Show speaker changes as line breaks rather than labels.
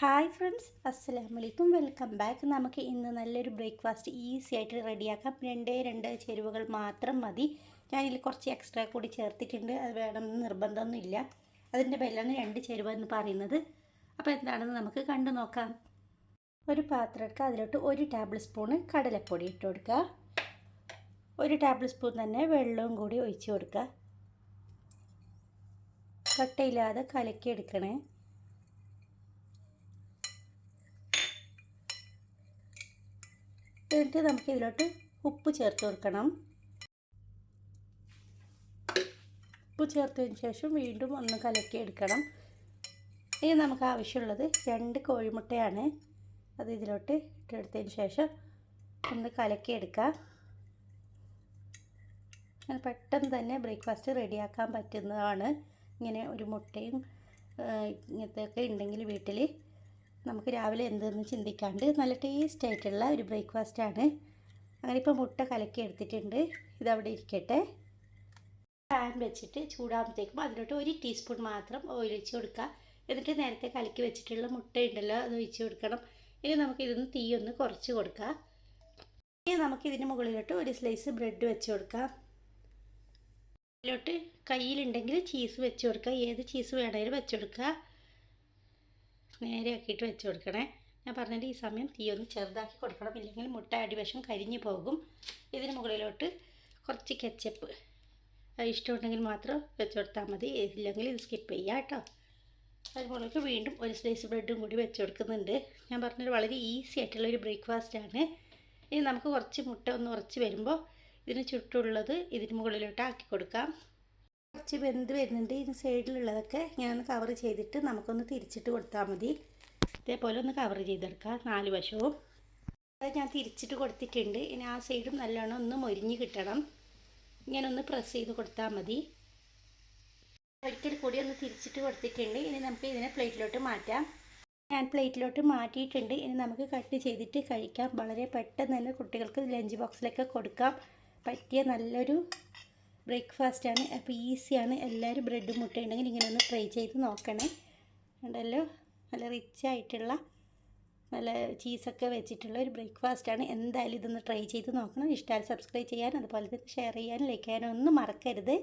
Hi friends, അസ്സലാമു അലൈക്കും. Welcome back. നമുക്ക് ഇന്ന് നല്ലൊരു ബ്രേക്ക്ഫാസ്റ്റ് ഈസി ആയിട്ട് റെഡിയാക്കാം. രണ്ട് ചേരുവകൾ മാത്രം മതി. ഞാനിതിൽ കുറച്ച് എക്സ്ട്രാ കൂടി ചേർത്തിട്ടുണ്ട്. അത് വേണമെന്ന് നിർബന്ധമൊന്നുമില്ല. അതിൻ്റെ പേരിലാണ് 2 ചേരുവ എന്ന് പറയുന്നത്. അപ്പോൾ എന്താണെന്ന് നമുക്ക് കണ്ടു നോക്കാം. ഒരു പാത്രം എടുക്കുക. അതിലോട്ട് 1 ടേബിൾ സ്പൂണ് കടലപ്പൊടി ഇട്ട് കൊടുക്കുക. 1 ടേബിൾ സ്പൂൺ തന്നെ വെള്ളവും കൂടി ഒഴിച്ച് കൊടുക്കുക. കട്ടയില്ലാതെ കലക്കി എടുക്കണേ. എന്നിട്ട് നമുക്ക് ഇതിലോട്ട് ഉപ്പ് ചേർത്ത് കൊടുക്കണം. ഉപ്പ് ചേർത്തതിന് ശേഷം വീണ്ടും ഒന്ന് കലക്കി എടുക്കണം. ഇനി നമുക്ക് ആവശ്യമുള്ളത് 2 കോഴിമുട്ടയാണ്. അത് ഇതിലോട്ട് ഇട്ടെടുത്തതിന് ശേഷം ഒന്ന് കലക്കി എടുക്കുക. പെട്ടെന്ന് തന്നെ ബ്രേക്ക്ഫാസ്റ്റ് റെഡിയാക്കാൻ പറ്റുന്നതാണ്. ഇങ്ങനെ ഒരു മുട്ടയും ഇങ്ങനത്തെയൊക്കെ ഉണ്ടെങ്കിൽ വീട്ടിൽ നമുക്ക് രാവിലെ എന്തെന്ന് ചിന്തിക്കാണ്ട് നല്ല ടേസ്റ്റ് ആയിട്ടുള്ള ഒരു ബ്രേക്ക്ഫാസ്റ്റാണ്. അങ്ങനെ ഇപ്പോൾ മുട്ട കലക്കി എടുത്തിട്ടുണ്ട്. ഇതവിടെ ഇരിക്കട്ടെ. പാൻ വെച്ചിട്ട് ചൂടാകുമ്പോഴത്തേക്കും അതിലോട്ട് 1 ടീസ്പൂൺ മാത്രം ഓയിൽ ഒഴിച്ച് കൊടുക്കുക. എന്നിട്ട് നേരത്തെ കലക്കി വെച്ചിട്ടുള്ള മുട്ട ഉണ്ടല്ലോ, അത് ഒഴിച്ച് കൊടുക്കണം. ഇനി നമുക്കിതൊന്ന് തീയൊന്ന് കുറച്ച് കൊടുക്കുക. ഇനി നമുക്കിതിന് മുകളിലോട്ട് 1 സ്ലൈസ് ബ്രെഡ് വെച്ച് കൊടുക്കാം. ഇതിലോട്ട് കയ്യിലുണ്ടെങ്കിൽ ചീസ് വെച്ച് കൊടുക്കുക. ഏത് ചീസ് വേണമെങ്കിലും വെച്ച് കൊടുക്കുക. നേരെ ആക്കിയിട്ട് വെച്ച് കൊടുക്കണേ. ഞാൻ പറഞ്ഞിട്ട് ഈ സമയം തീ ഒന്ന് ചെറുതാക്കി കൊടുക്കണം, ഇല്ലെങ്കിൽ മുട്ട അടിവശം കരിഞ്ഞു പോകും. ഇതിന് മുകളിലോട്ട് കുറച്ച് കെച്ചപ്പ് ഇഷ്ടമുണ്ടെങ്കിൽ മാത്രം വെച്ച് കൊടുത്താൽ മതി, ഇല്ലെങ്കിൽ ഇത് സ്കിപ്പ് ചെയ്യുക കേട്ടോ. അതുപോലെ വീണ്ടും 1 സ്ലൈസ് ബ്രെഡും കൂടി വെച്ച് കൊടുക്കുന്നുണ്ട്. ഞാൻ പറഞ്ഞത് വളരെ ഈസി ആയിട്ടുള്ളൊരു ബ്രേക്ക്ഫാസ്റ്റാണ്. ഇനി നമുക്ക് കുറച്ച് മുട്ട ഒന്ന് ഉറച്ച് വരുമ്പോൾ ഇതിന് ചുറ്റുള്ളത് ഇതിന് മുകളിലോട്ട് ആക്കി കൊടുക്കാം. കുറച്ച് വെന്ത് വരുന്നുണ്ട്. ഇതിന് സൈഡിലുള്ളതൊക്കെ ഞാനൊന്ന് കവർ ചെയ്തിട്ട് നമുക്കൊന്ന് തിരിച്ചിട്ട് കൊടുത്താൽ മതി. ഇതേപോലെ ഒന്ന് കവർ ചെയ്തെടുക്കാം 4 വശവും. അത് ഞാൻ തിരിച്ചിട്ട് കൊടുത്തിട്ടുണ്ട്. ഇനി ആ സൈഡും നല്ലോണം ഒന്ന് മൊരിഞ്ഞ് കിട്ടണം. ഇങ്ങനെ ഒന്ന് പ്രസ് ചെയ്ത് കൊടുത്താൽ മതി. ഒരിക്കൽ കൂടി ഒന്ന് തിരിച്ചിട്ട് കൊടുത്തിട്ടുണ്ട്. ഇനി നമുക്ക് ഇതിനെ പ്ലേറ്റിലോട്ട് മാറ്റാം. ഞാൻ പ്ലേറ്റിലോട്ട് മാറ്റിയിട്ടുണ്ട്. ഇനി നമുക്ക് കട്ട് ചെയ്തിട്ട് കഴിക്കാം. വളരെ പെട്ടെന്ന് തന്നെ കുട്ടികൾക്ക് ലഞ്ച് ബോക്സിലൊക്കെ കൊടുക്കാം പറ്റിയ നല്ലൊരു ബ്രേക്ക്ഫാസ്റ്റാണ്. അപ്പോൾ ഈസിയാണ്. എല്ലാവരും ബ്രെഡും മുട്ട ഉണ്ടെങ്കിൽ ഇങ്ങനെ ഒന്ന് ട്രൈ ചെയ്ത് നോക്കണേ. ഉണ്ടല്ലോ, നല്ല റിച്ച് ആയിട്ടുള്ള നല്ല ചീസൊക്കെ വെച്ചിട്ടുള്ള ഒരു ബ്രേക്ക്ഫാസ്റ്റാണ്. എന്തായാലും ഇതൊന്ന് ട്രൈ ചെയ്ത് നോക്കണം. ഇഷ്ടമായി സബ്സ്ക്രൈബ് ചെയ്യാൻ, അതുപോലെ തന്നെ ഷെയർ ചെയ്യാനും ലൈക്ക് ചെയ്യാനും ഒന്നും മറക്കരുത്.